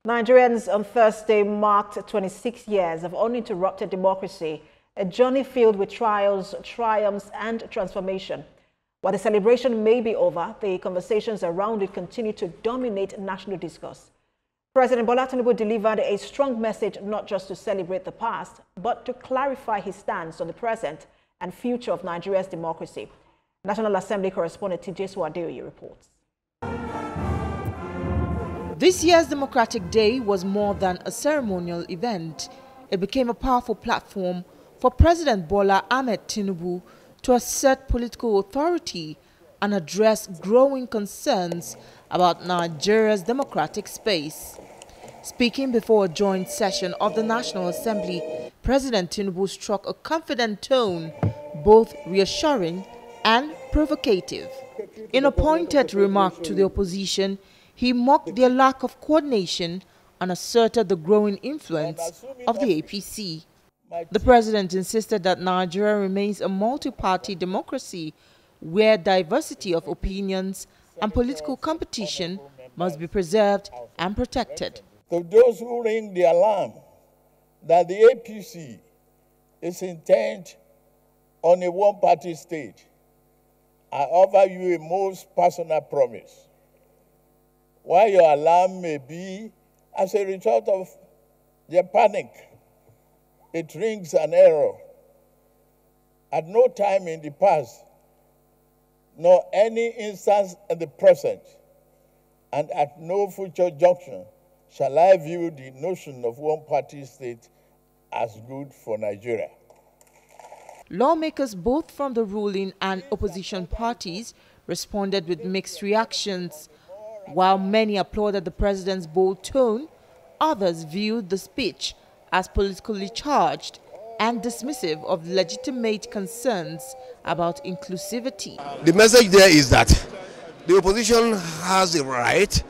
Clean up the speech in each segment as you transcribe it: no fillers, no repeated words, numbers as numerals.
Nigerians on Thursday marked 26 years of uninterrupted democracy, a journey filled with trials, triumphs, and transformation. While the celebration may be over, the conversations around it continue to dominate national discourse. President Bola Tinubu delivered a strong message not just to celebrate the past, but to clarify his stance on the present and future of Nigeria's democracy. National Assembly correspondent TVC News reports. This year's Democratic Day was more than a ceremonial event. It became a powerful platform for President Bola Ahmed Tinubu to assert political authority and address growing concerns about Nigeria's democratic space. Speaking before a joint session of the National Assembly, President Tinubu struck a confident tone, both reassuring and provocative. In a pointed remark to the opposition, he mocked their lack of coordination and asserted the growing influence of the APC. The president insisted that Nigeria remains a multi-party democracy where diversity of opinions and political competition must be preserved and protected. To those who ring the alarm that the APC is intent on a one-party state, I offer you a most personal promise. While your alarm may be as a result of their panic, it rings an error. At no time in the past, nor any instance in the present, and at no future junction, shall I view the notion of one-party state as good for Nigeria. Lawmakers both from the ruling and opposition parties responded with mixed reactions. While many applauded the president's bold tone, others viewed the speech as politically charged and dismissive of legitimate concerns about inclusivity. The message there is that the opposition has the right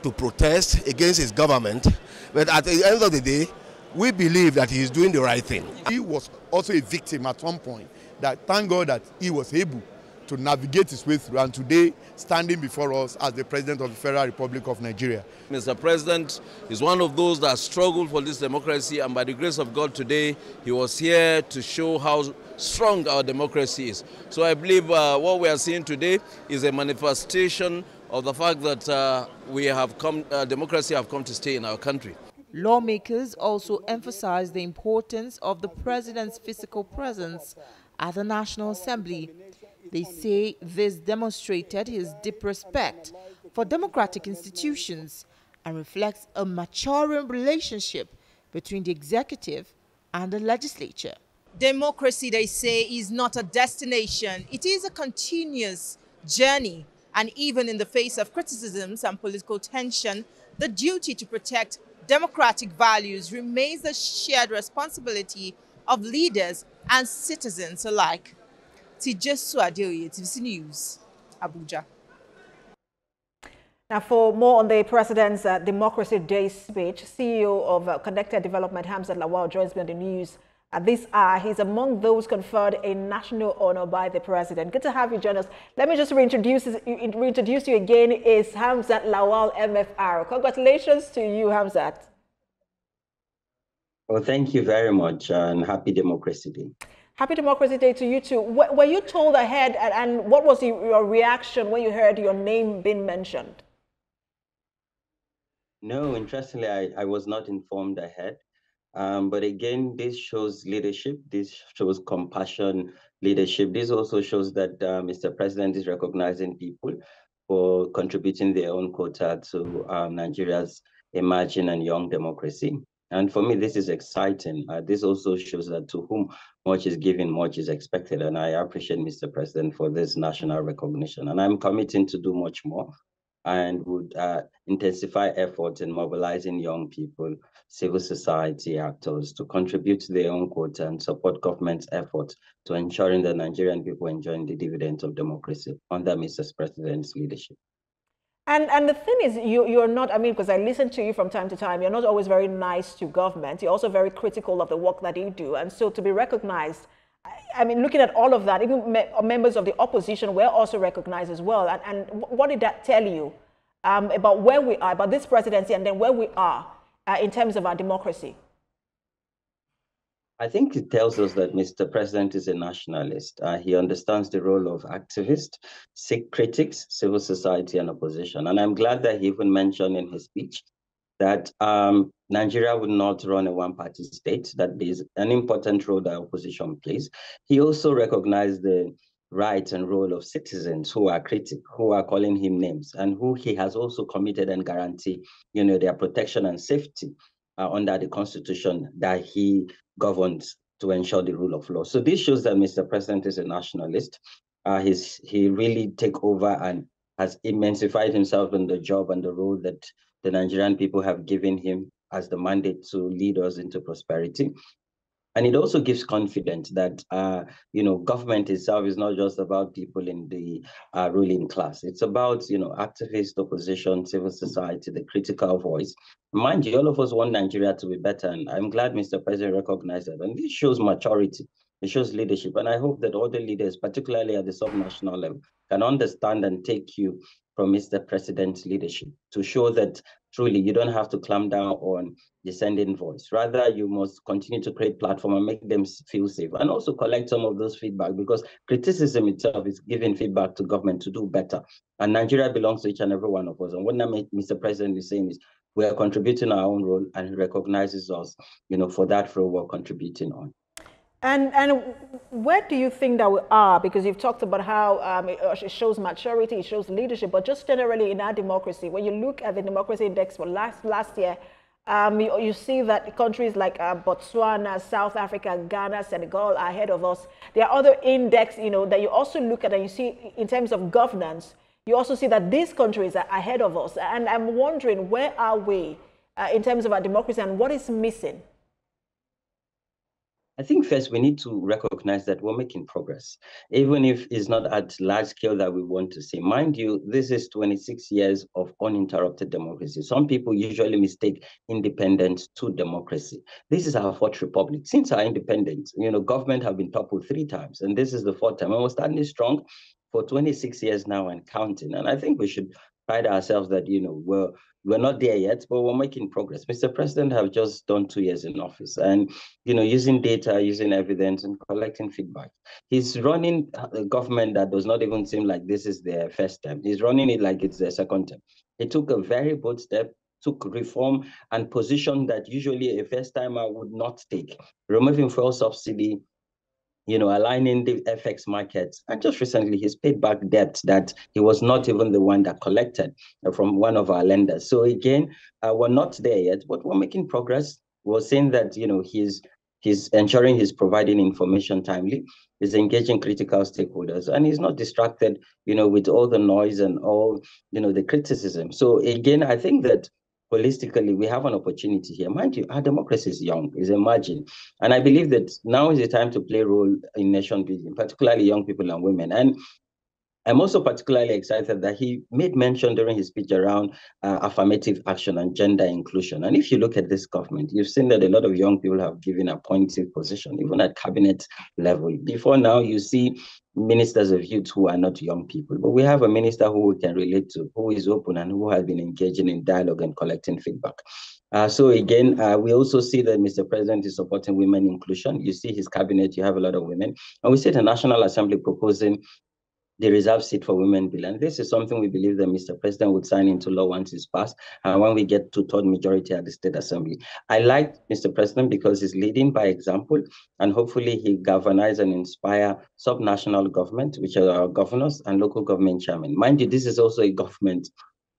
to protest against his government, but at the end of the day, we believe that he is doing the right thing. He was also a victim at one point. That thank God that he was able to navigate his way through, and today standing before us as the President of the Federal Republic of Nigeria. Mr. President is one of those that struggled for this democracy, and by the grace of God today, he was here to show how strong our democracy is. So I believe what we are seeing today is a manifestation of the fact that democracy have come to stay in our country. Lawmakers also emphasized the importance of the president's physical presence at the National Assembly. They say this demonstrated his deep respect for democratic institutions and reflects a maturing relationship between the executive and the legislature. Democracy, they say, is not a destination. It is a continuous journey. And even in the face of criticisms and political tension, the duty to protect democratic values remains the shared responsibility of leaders and citizens alike. TVC News, Abuja. Now, for more on the President's Democracy Day speech, CEO of Connected Development, Hamzat Lawal, joins me on the news at this hour. He's among those conferred a national honor by the President. Good to have you join us. Let me just reintroduce you again. Is Hamzat Lawal, MFR. Congratulations to you, Hamzat. Well, thank you very much, and happy Democracy Day. Happy Democracy Day to you too. Were you told ahead, and what was your reaction when you heard your name being mentioned? No, interestingly, I was not informed ahead. But again, this shows leadership. This shows compassion, leadership. This also shows that Mr. President is recognizing people for contributing their own quota to Nigeria's emerging and young democracy. And for me, this is exciting. This also shows that to whom much is given, much is expected. And I appreciate Mr. President for this national recognition. And I'm committing to do much more and would intensify efforts in mobilizing young people, civil society actors to contribute to their own quota and support government's efforts to ensuring that Nigerian people enjoy the dividends of democracy under Mr. President's leadership. And the thing is, you're not, I mean, because I listen to you from time to time, you're not always very nice to government. You're also very critical of the work that you do. And so to be recognized, I mean, looking at all of that, even members of the opposition were also recognized as well. And what did that tell you about where we are, about this presidency, and then where we are in terms of our democracy? I think it tells us that Mr. President is a nationalist. He understands the role of activists, critics, civil society, and opposition. And I'm glad that he even mentioned in his speech that Nigeria would not run a one-party state, that is an important role that opposition plays. He also recognized the rights and role of citizens who are critical, who are calling him names, and who he has also committed and guaranteed, their protection and safety under the Constitution that he governs to ensure the rule of law. So this shows that Mr. President is a nationalist. He really take over and has immensified himself in the job and the role that the Nigerian people have given him as the mandate to lead us into prosperity. And it also gives confidence that, government itself is not just about people in the ruling class. It's about, activist opposition, civil society, the critical voice. Mind you, all of us want Nigeria to be better. And I'm glad Mr. President recognized that. And this shows maturity. It shows leadership. And I hope that all the leaders, particularly at the subnational level, can understand and take cue from Mr. President's leadership to show that truly you don't have to clamp down on dissenting voice. Rather, you must continue to create platform and make them feel safe, and also collect some of those feedback, because criticism itself is giving feedback to government to do better. And Nigeria belongs to each and every one of us. And what Mr. President is saying is we are contributing our own role, and he recognizes us, for that role we're contributing on. And where do you think that we are? Because you've talked about how it shows maturity, it shows leadership, but just generally in our democracy, when you look at the democracy index for last year, you see that countries like Botswana, South Africa, Ghana, Senegal are ahead of us. There are other index, that you also look at and you see in terms of governance, you also see that these countries are ahead of us. And I'm wondering, where are we in terms of our democracy and what is missing? I think first we need to recognize that we're making progress, even if it's not at large scale that we want to see. Mind you, this is 26 years of uninterrupted democracy. Some people usually mistake independence to democracy. This is our fourth republic. Since our independence, government have been toppled 3 times, and this is the 4th time. And we're standing strong for 26 years now and counting. And I think we should pride ourselves that, we're not there yet, but we're making progress. Mr. President have just done 2 years in office, and using data, using evidence, and collecting feedback. He's running a government that does not even seem like this is their first term. He's running it like it's their second term. He took a very bold step, took reform and position that usually a first timer would not take, removing fuel subsidy, aligning the FX markets. And just recently, he's paid back debt that he was not even the one that collected from one of our lenders. So again, we're not there yet, but we're making progress. We're saying that, he's ensuring he's providing information timely, he's engaging critical stakeholders, and he's not distracted, with all the noise and all, the criticism. So again, I think that holistically, we have an opportunity here. Mind you, our democracy is young, is emerging. And I believe that now is the time to play a role in nation building, particularly young people and women. And I'm also particularly excited that he made mention during his speech around affirmative action and gender inclusion. And if you look at this government, you've seen that a lot of young people have given appointed position, even at cabinet level. Before now, you see ministers of youth who are not young people, but we have a minister who we can relate to, who is open and who has been engaging in dialogue and collecting feedback. So again, we also see that Mr. President is supporting women inclusion. You see his cabinet, you have a lot of women. And we see the National Assembly proposing the reserved seat for women bill. And this is something we believe that Mr. President would sign into law once it's passed, and when we get to 3rd majority at the State Assembly. I like Mr. President because he's leading by example, and hopefully he galvanize and inspire subnational government, which are our governors and local government chairmen. Mind you, this is also a government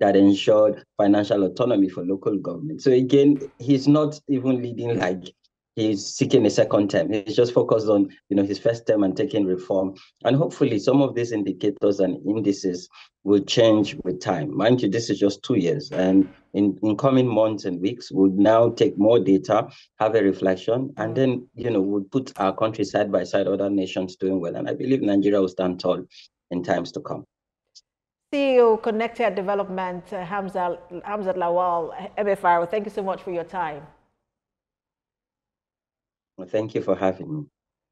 that ensured financial autonomy for local government. So again, he's not even leading like he's seeking a second term. He's just focused on, his first term and taking reform. And hopefully some of these indicators and indices will change with time. Mind you, this is just 2 years. And in coming months and weeks, we'll now take more data, have a reflection, and then, we'll put our country side by side, other nations doing well. And I believe Nigeria will stand tall in times to come. CEO, Connected Development, Hamzat Lawal, MFR, thank you so much for your time. Well, thank you for having me.